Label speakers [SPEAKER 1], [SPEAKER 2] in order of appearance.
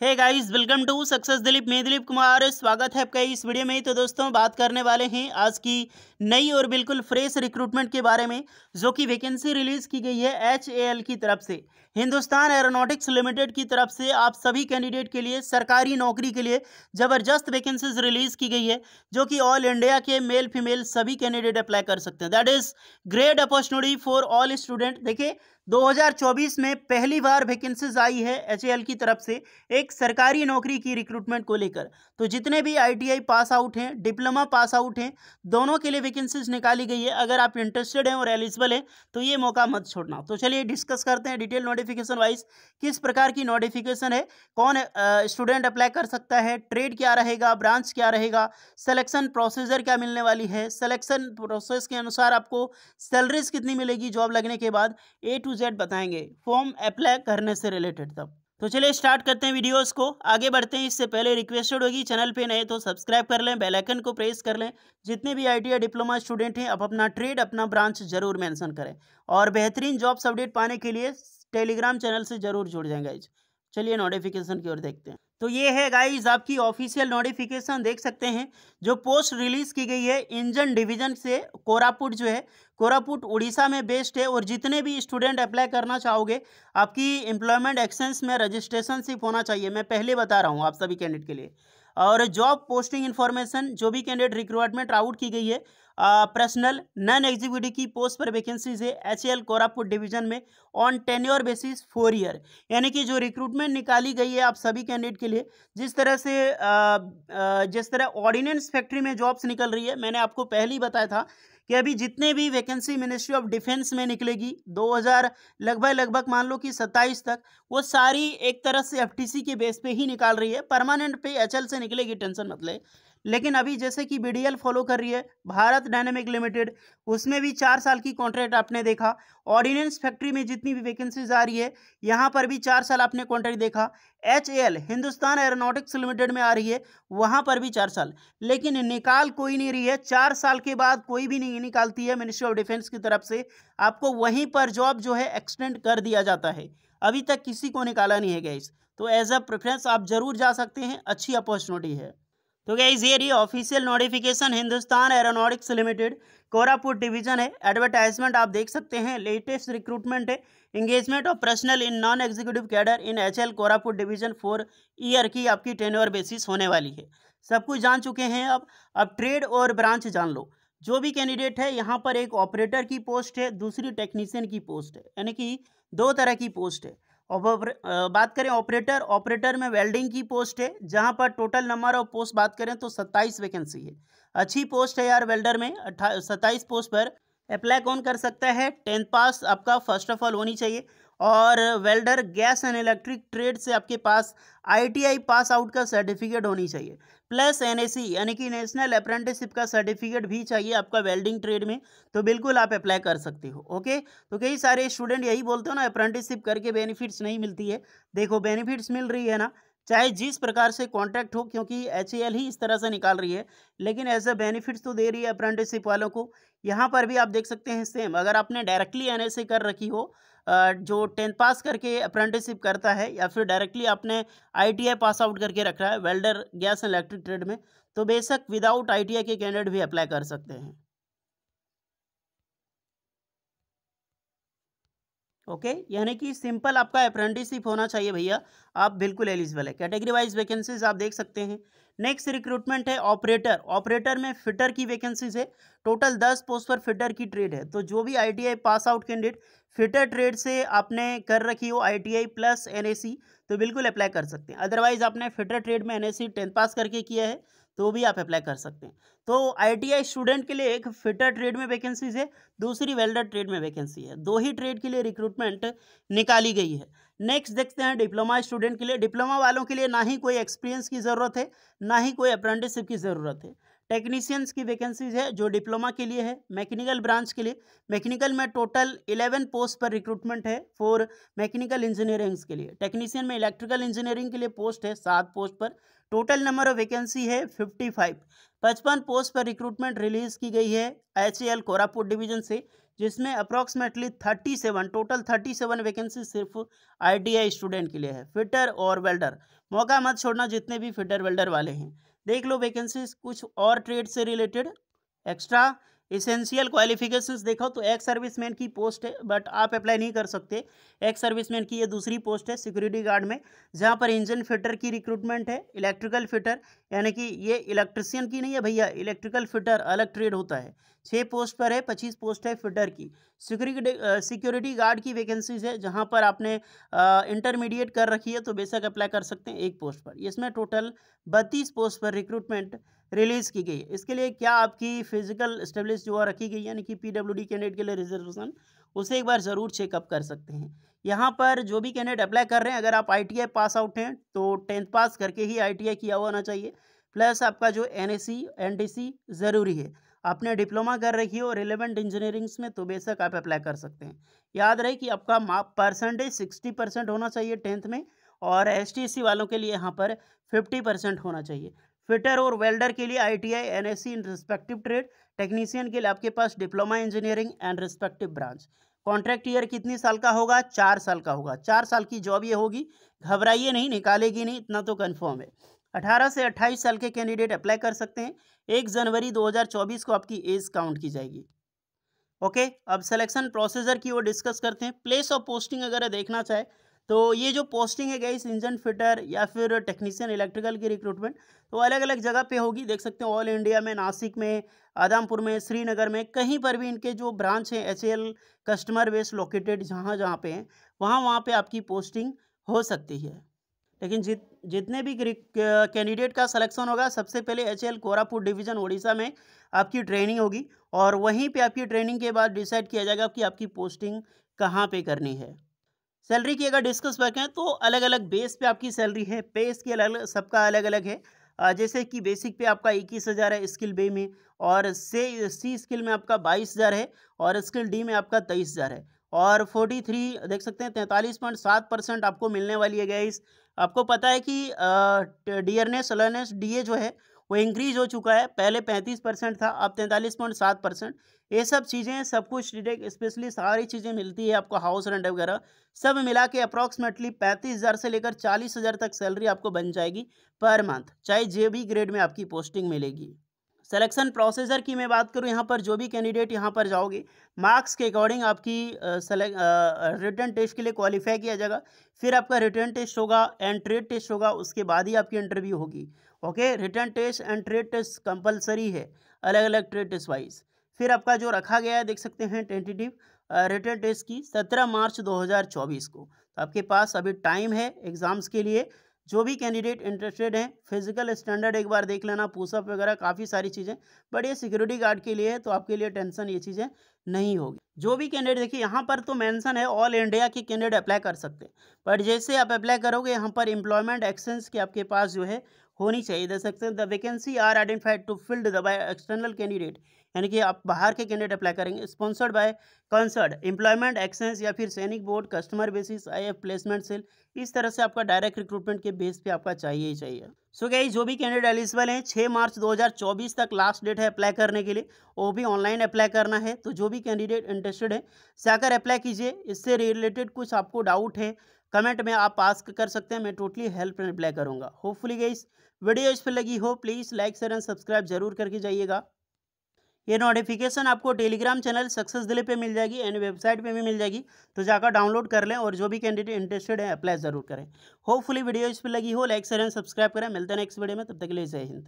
[SPEAKER 1] Hey guys, welcome to success Dilip. मैं दिलीप कुमार, स्वागत है आपका इस वीडियो में। तो दोस्तों, बात करने वाले हैं आज की नई और बिल्कुल फ्रेश रिक्रूटमेंट के बारे में, जो कि वैकेंसी रिलीज की गई है HAL की तरफ से, हिंदुस्तान एरोनॉटिक्स लिमिटेड की तरफ से। आप सभी कैंडिडेट के लिए सरकारी नौकरी के लिए ज़बरदस्त वैकेंसीज रिलीज की गई है, जो कि ऑल इंडिया के मेल फीमेल सभी कैंडिडेट अप्लाई कर सकते हैं। That is great opportunity for all student. देखिए, 2024 में पहली बार वैकेंसीज आई है HAL की तरफ से एक सरकारी नौकरी की रिक्रूटमेंट को लेकर। तो जितने भी ITI पास आउट हैं, डिप्लोमा पास आउट हैं, दोनों के लिए वैकेंसीज निकाली गई है। अगर आप इंटरेस्टेड हैं और एलिजिबल हैं तो ये मौका मत छोड़ना। तो चलिए डिस्कस करते हैं डिटेल नोटिफिकेशन वाइज किस प्रकार की नोटिफिकेशन है, कौन स्टूडेंट अप्लाई कर सकता है, ट्रेड क्या रहेगा, ब्रांच क्या रहेगा, सिलेक्शन प्रोसीजर क्या मिलने वाली है, सिलेक्शन प्रोसेस के अनुसार आपको सैलरीज कितनी मिलेगी जॉब लगने के बाद, A to Z बताएंगे फॉर्म अप्लाई करने से रिलेटेड। तब तो चलिए स्टार्ट करते हैं वीडियोस को, आगे बढ़ते हैं। इससे पहले रिक्वेस्टेड होगी, चैनल पे नए तो सब्सक्राइब कर लें, बेल आइकन को प्रेस कर लें। जितने भी ITI डिप्लोमा स्टूडेंट हैं, आप अपना ट्रेड अपना ब्रांच जरूर मेंशन करें, और बेहतरीन जॉब्स अपडेट पाने के लिए टेलीग्राम चैनल से जरूर जुड़ जाएंगे। चलिए नोटिफिकेशन की ओर देखते हैं। तो ये है गाइज आपकी ऑफिशियल नोटिफिकेशन, देख सकते हैं। जो पोस्ट रिलीज की गई है इंजन डिवीजन से, कोरापुट जो है, कोरापुट उड़ीसा में बेस्ड है। और जितने भी स्टूडेंट अप्लाई करना चाहोगे, आपकी एम्प्लॉयमेंट एक्सचेंज में रजिस्ट्रेशन सिर्फ होना चाहिए। मैं पहले बता रहा हूँ आप सभी कैंडिडेट के लिए। और जॉब पोस्टिंग इन्फॉर्मेशन, जो भी कैंडिडेट रिक्रूटमेंट आउट की गई है, पर्सनल नॉन एग्जीक्यूटिव की पोस्ट पर वैकेंसीज है HAL कोरापुट डिवीजन में ऑन टेन्योर बेसिस 4 ईयर। यानी कि जो रिक्रूटमेंट निकाली गई है आप सभी कैंडिडेट के लिए, जिस तरह ऑर्डिनेंस फैक्ट्री में जॉब्स निकल रही है, मैंने आपको पहले ही बताया था कि अभी जितने भी वैकेंसी मिनिस्ट्री ऑफ डिफेंस में निकलेगी 2000 लगभग मान लो कि 27 तक, वो सारी एक तरह से FTC के बेस पे ही निकाल रही है। परमानेंट पे HAL से निकलेगी, टेंशन मत ले। लेकिन अभी जैसे कि BDL फॉलो कर रही है, भारत डायनेमिक लिमिटेड, उसमें भी 4 साल की कॉन्ट्रैक्ट आपने देखा। ऑर्डिनेंस फैक्ट्री में जितनी भी वैकेंसीज आ रही है, यहाँ पर भी 4 साल आपने कॉन्ट्रैक्ट देखा। HAL हिंदुस्तान एरोनॉटिक्स लिमिटेड में आ रही है, वहाँ पर भी 4 साल। लेकिन निकाल कोई नहीं रही है, 4 साल के बाद कोई भी नहीं निकालती है मिनिस्ट्री ऑफ डिफेंस की तरफ से। आपको वहीं पर जॉब जो है एक्सटेंड कर दिया जाता है। अभी तक किसी को निकाला नहीं है गाइस। तो एज अ प्रेफरेंस आप जरूर जा सकते हैं, अच्छी अपॉर्चुनिटी है। तो गाइस ये रही official notification, Hindustan aeronautics limited Koraput division है। एडवर्टाइजमेंट आप देख सकते हैं, लेटेस्ट रिक्रूटमेंट है। Engagement of personal in non executive cadre in HAL Koraput division 4 year की आपकी टेन्योर बेसिस होने वाली है। सब कुछ जान चुके हैं। अब ट्रेड और ब्रांच जान लो। जो भी कैंडिडेट है, यहाँ पर एक ऑपरेटर की पोस्ट है, दूसरी टेक्नीशियन की पोस्ट है, यानी कि 2 तरह की पोस्ट है। बात करें ऑपरेटर में वेल्डिंग की पोस्ट है, जहां पर टोटल नंबर ऑफ पोस्ट बात करें तो 27 वैकेंसी है। अच्छी पोस्ट है यार वेल्डर में। 27 पोस्ट पर अप्लाई कौन कर सकता है? 10th पास आपका फर्स्ट ऑफ ऑल होनी चाहिए। और welder gas and electric trade से आपके पास ITI पास आउट का सर्टिफिकेट होनी चाहिए, प्लस NAC यानी कि नेशनल अप्रेंटिसशिप का सर्टिफिकेट भी चाहिए आपका वेल्डिंग ट्रेड में। तो बिल्कुल आप अप्लाई कर सकते हो। ओके, तो कई सारे स्टूडेंट यही बोलते हो ना, अप्रेंटिसशिप करके बेनिफिट्स नहीं मिलती है। देखो बेनिफिट्स मिल रही है ना, चाहे जिस प्रकार से कॉन्ट्रैक्ट हो, क्योंकि HAL ही इस तरह से निकाल रही है, लेकिन एज अ बेनिफिट्स तो दे रही है अप्रेंटिसशिप वालों को। यहाँ पर भी आप देख सकते हैं सेम। अगर आपने डायरेक्टली NSA कर रखी हो, जो 10th पास करके अप्रेंटिसशिप करता है, या फिर डायरेक्टली आपने ITI पास आउट करके रखा है welder gas and electric trade में, तो बेशक विदाउट ITI के कैंडिडेट भी अप्लाई कर सकते हैं। ओके, यानी कि सिंपल आपका अप्रेंटिसशिप होना चाहिए भैया, आप बिल्कुल एलिजिबल है। कैटेगरी वाइज वैकेंसीज आप देख सकते हैं। नेक्स्ट रिक्रूटमेंट है ऑपरेटर में फिटर की वैकेंसीज है। टोटल 10 पोस्ट पर फिटर की ट्रेड है। तो जो भी ITI pass out candidate fitter trade से आपने कर रखी हो ITI प्लस NAC, तो बिल्कुल अप्लाई कर सकते हैं। अदरवाइज आपने फिटर ट्रेड में NAC 10th पास करके किया है, तो भी आप अप्लाई कर सकते हैं। तो ITI स्टूडेंट के लिए एक फिटर ट्रेड में वैकेंसीज है, दूसरी वेल्डर ट्रेड में वैकेंसी है। 2 ही ट्रेड के लिए रिक्रूटमेंट निकाली गई है। नेक्स्ट देखते हैं डिप्लोमा स्टूडेंट के लिए। डिप्लोमा वालों के लिए ना ही कोई एक्सपीरियंस की ज़रूरत है, ना ही कोई अप्रेंटिसशिप की ज़रूरत है। टेक्नीशियंस की वैकेंसीज है जो डिप्लोमा के लिए है। मैकेनिकल ब्रांच के लिए, मैकेनिकल में टोटल 11 पोस्ट पर रिक्रूटमेंट है फॉर मैकेनिकल इंजीनियरिंग्स के लिए। टेक्नीशियन में इलेक्ट्रिकल इंजीनियरिंग के लिए पोस्ट है 7 पोस्ट पर। टोटल नंबर ऑफ वैकेंसी है 55। 55 पोस्ट पर रिक्रूटमेंट रिलीज की गई है HAL कोरापुट डिवीजन से। जिसमें अप्रॉक्सीमेटली 37 टोटल 37 वैकेंसी सिर्फ ITI स्टूडेंट के लिए है। फिटर और वेल्डर, मौका मत छोड़ना जितने भी फिटर वेल्डर वाले हैं। देख लो वैकेंसीज कुछ और ट्रेड से रिलेटेड। एक्स्ट्रा इसेंशियल क्वालिफिकेशंस देखो तो एक्स सर्विसमैन की पोस्ट है, बट आप अप्लाई नहीं कर सकते। एक्स सर्विसमैन की ये दूसरी पोस्ट है सिक्योरिटी गार्ड में, जहाँ पर इंजन फिटर की रिक्रूटमेंट है। इलेक्ट्रिकल फिटर, यानी कि ये इलेक्ट्रिशियन की नहीं है भैया, इलेक्ट्रिकल फिटर अलग ट्रेड होता है। 6 पोस्ट पर है, 25 पोस्ट है फिटर की। सिक्योरिटी गार्ड की वैकेंसीज है, जहाँ पर आपने इंटरमीडिएट कर रखी है तो बेशक अप्लाई कर सकते हैं एक पोस्ट पर। इसमें टोटल 32 पोस्ट पर रिक्रूटमेंट रिलीज़ की गई है। इसके लिए क्या आपकी फिजिकल स्टेबलिश जो रखी गई यानी कि PWD कैंडिडेट के लिए रिजर्वेशन, उसे एक बार ज़रूर चेकअप कर सकते हैं। यहाँ पर जो भी कैंडिडेट अप्लाई कर रहे हैं, अगर आप ITI पास आउट हैं तो 10th पास करके ही ITI किया हुआ होना चाहिए, प्लस आपका जो NSC NTC ज़रूरी है। आपने डिप्लोमा कर रखी हो रिलेवेंट इंजीनियरिंग्स में तो बेशक आप अप्लाई कर सकते हैं। याद रहे कि आपका परसेंटेज 60% होना चाहिए 10th में, और ST SC वालों के लिए यहाँ पर 50% होना चाहिए। फिटर और वेल्डर के लिए ITI NSC in respective trade. Technician के लिए आपके पास diploma engineering and respective branch. Contract year कितनी साल का होगा? 4 साल का होगा। 4 साल की जॉब ये होगी, घबराइए नहीं, निकालेगी नहीं, इतना तो कन्फर्म है। 18 से 28 साल के कैंडिडेट अप्लाई कर सकते हैं। 1 जनवरी 2024 को आपकी एज काउंट की जाएगी। ओके, अब सिलेक्शन प्रोसीजर की ओर डिस्कस करते हैं। प्लेस ऑफ पोस्टिंग अगर देखना चाहे तो ये जो पोस्टिंग है गाइस, इंजन फिटर या फिर टेक्नीशियन इलेक्ट्रिकल की रिक्रूटमेंट तो अलग अलग जगह पे होगी। देख सकते हैं ऑल इंडिया में, नासिक में, आदमपुर में, श्रीनगर में, कहीं पर भी इनके जो ब्रांच हैं HAL कस्टमर बेस लोकेटेड जहाँ जहाँ पे हैं, वहाँ पे आपकी पोस्टिंग हो सकती है। लेकिन जितने भी कैंडिडेट का सिलेक्शन होगा, सबसे पहले HAL कोरापुट डिवीज़न उड़ीसा में आपकी ट्रेनिंग होगी, और वहीं पे आपकी ट्रेनिंग के बाद डिसाइड किया जाएगा कि आपकी पोस्टिंग कहाँ पे करनी है। सैलरी की अगर डिस्कस करें तो अलग अलग बेस पे आपकी सैलरी है। पे इसकी अलग, सबका अलग अलग है। जैसे कि बेसिक पे आपका 21,000 है स्किल बे में, और सी स्किल में आपका 22,000 है, और स्किल डी में आपका 23,000 है, और 43 देख सकते हैं 43.7% आपको मिलने वाली है गाइस। आपको पता है कि डियरनेस अलर्नेस DA जो है वो इंक्रीज हो चुका है, पहले 35% था, अब 43.7%। ये सब चीज़ें, सब कुछ डिटेक्ट स्पेशली सारी चीज़ें मिलती है आपको, हाउस रेंट वगैरह सब मिला के अप्रॉक्सीमेटली 35,000 से लेकर 40,000 तक सैलरी आपको बन जाएगी पर मंथ, चाहे जो भी ग्रेड में आपकी पोस्टिंग मिलेगी। सिलेक्शन प्रोसीजर की मैं बात करूं, यहाँ पर जो भी कैंडिडेट यहाँ पर जाओगे, मार्क्स के अकॉर्डिंग आपकी रिटन टेस्ट के लिए क्वालिफाई किया जाएगा। फिर आपका रिटन टेस्ट होगा एंड ट्रेड टेस्ट होगा, उसके बाद ही आपकी इंटरव्यू होगी। Okay, written test and trade test compulsory है, अलग अलग ट्रेड टेस्ट वाइज। फिर आपका जो रखा गया है देख सकते हैं टेंटेटिव रिटन टेस्ट की 17 मार्च 2024 को, तो आपके पास अभी टाइम है एग्ज़ाम्स के लिए। जो भी कैंडिडेट इंटरेस्टेड हैं, फिजिकल स्टैंडर्ड एक बार देख लेना, पुशअप वगैरह काफ़ी सारी चीज़ें, बट ये सिक्योरिटी गार्ड के लिए है तो आपके लिए टेंशन ये चीज़ें नहीं होगी। जो भी कैंडिडेट, देखिए यहाँ पर तो मेंशन है ऑल इंडिया के कैंडिडेट अप्लाई कर सकते हैं, बट जैसे आप अप्लाई करोगे यहाँ पर एम्प्लॉयमेंट एक्सचेंज की आपके पास जो है होनी चाहिए। देख सकते हैं the vacancy are identified to filled the by external candidate, यानी कि आप बाहर के कैंडिडेट अप्लाई करेंगे। Sponsored by concerned employment exchange या फिर Sainik board, customer basis, IF placement cell, इस तरह से आपका डायरेक्ट रिक्रूटमेंट के बेस पे आपका चाहिए ही चाहिए। सो गाइस, जो भी कैंडिडेट एलिजिबल हैं, 6 मार्च 2024 तक लास्ट डेट है अप्लाई करने के लिए, वो भी ऑनलाइन अप्लाई करना है। तो जो भी कैंडिडेट इंटरेस्टेड है जाकर अप्लाई कीजिए। इससे रिलेटेड कुछ आपको डाउट है कमेंट में आप आस्क कर सकते हैं, मैं टोटली हेल्प रिप्लाई करूँगा। होपफुली गाइस वीडियो इस पर लगी हो, please like share and subscribe जरूर करके जाइएगा। ये नोटिफिकेशन आपको टेलीग्राम चैनल सक्सेस दिल्ली पे मिल जाएगी एंड वेबसाइट पे भी मिल जाएगी, तो जाकर डाउनलोड कर लें, और जो भी कैंडिडेट इंटरेस्टेड है अप्लाई ज़रूर करें। होपफुली वीडियो इस पर लगी हो, लाइक शेयर एंड सब्सक्राइब करें। मिलते हैं नेक्स्ट वीडियो में, तब तक के लिए जय हिंद।